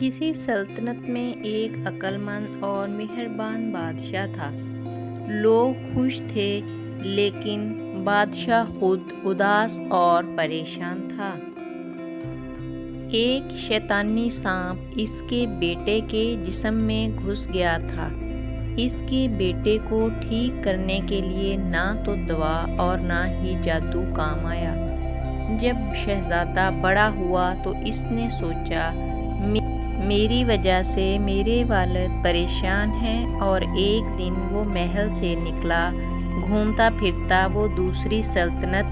کسی سلطنت میں ایک عقل مند اور مہربان بادشاہ تھا۔ لوگ خوش تھے لیکن بادشاہ خود اداس اور پریشان تھا۔ ایک شیطانی سانپ اس کے بیٹے کے جسم میں گھس گیا تھا۔ اس کے بیٹے کو ٹھیک کرنے کے لیے نہ تو دوا اور نہ ہی جادو کام آیا۔ جب شہزادہ بڑا ہوا تو اس نے سوچا، میری وجہ سے میرے والد پریشان ہیں، اور ایک دن وہ محل سے نکلا، گھومتا پھرتا وہ دوسری سلطنت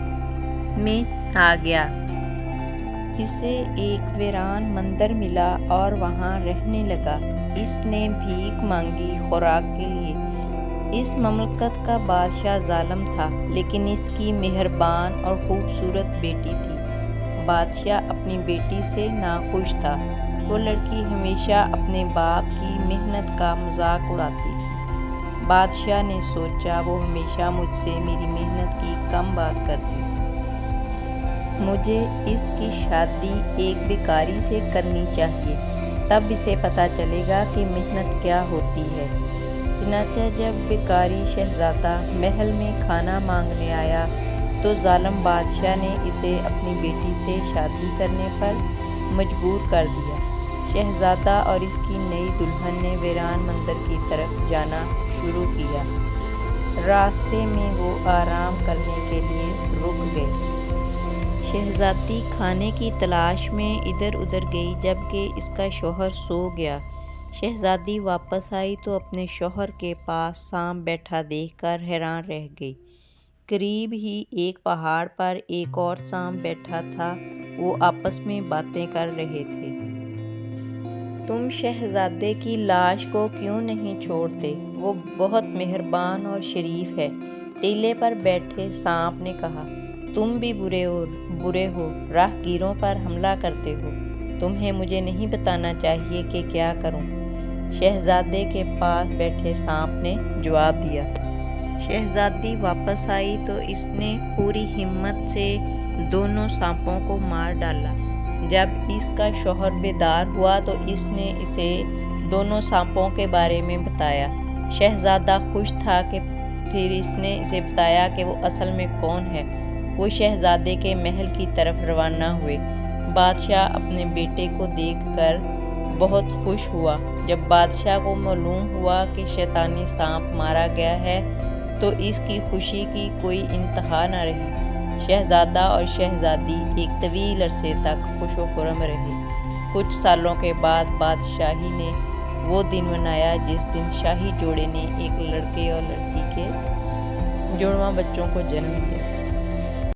میں آ گیا۔ اسے ایک ویران مندر ملا اور وہاں رہنے لگا۔ اس نے بھیک مانگی خوراک کے لیے۔ اس مملکت کا بادشاہ ظالم تھا، لیکن اس کی مہربان اور خوبصورت بیٹی تھی۔ بادشاہ اپنی بیٹی سے ناخوش تھا۔ وہ لڑکی ہمیشہ اپنے باپ کی محنت کا مذاق اڑاتی تھی۔ بادشاہ نے سوچا، وہ ہمیشہ مجھ سے میری محنت کی کم بات کرتی ہے۔ مجھے اس کی شادی ایک بھکاری سے کرنی چاہیے، تب اسے پتہ چلے گا کہ محنت کیا ہوتی ہے۔ چنانچہ جب بھکاری شہزادہ محل میں کھانا مانگنے آیا تو ظالم بادشاہ نے اسے اپنی بیٹی سے شادی کرنے پر مجبور کر دیا۔ شہزادہ اور اس کی نئی دلہن نے ویران مندر کی طرف جانا شروع کیا۔ راستے میں وہ آرام کرنے کے لیے رک گئے۔ شہزادی کھانے کی تلاش میں ادھر ادھر گئی، جبکہ اس کا شوہر سو گیا۔ شہزادی واپس آئی تو اپنے شوہر کے پاس سانپ بیٹھا دیکھ کر حیران رہ گئی۔ قریب ہی ایک پہاڑ پر ایک اور سانپ بیٹھا تھا۔ وہ آپس میں باتیں کر رہے تھے۔ تم شہزادے کی لاش کو کیوں نہیں چھوڑتے؟ وہ بہت مہربان اور شریف ہے، ٹیلے پر بیٹھے سانپ نے کہا۔ تم بھی برے ہو، راہ گیروں پر حملہ کرتے ہو۔ تمہیں مجھے نہیں بتانا چاہیے کہ کیا کروں؟ شہزادے کے پاس بیٹھے سانپ نے جواب دیا۔ شہزادی واپس آئی تو اس نے پوری ہمت سے دونوں سانپوں کو مار ڈالا۔ جب اس کا شوہر بیدار ہوا تو اس نے اسے دونوں سانپوں کے بارے میں بتایا۔ شہزادہ خوش تھا کہ پھر اس نے اسے بتایا کہ وہ اصل میں کون ہے۔ وہ شہزادے کے محل کی طرف روانہ ہوئے۔ بادشاہ اپنے بیٹے کو دیکھ کر بہت خوش ہوا۔ جب بادشاہ کو معلوم ہوا کہ شیطانی سانپ مارا گیا ہے تو اس کی خوشی کی کوئی انتہا نہ رہی۔ شہزادہ اور شہزادی ایک طویل عرصے تک خوش و خرم رہے۔ کچھ سالوں کے بعد بادشاہی نے وہ دن منایا جس دن شاہی جوڑے نے ایک لڑکے اور لڑکی کے جڑواں بچوں کو جنم دیا۔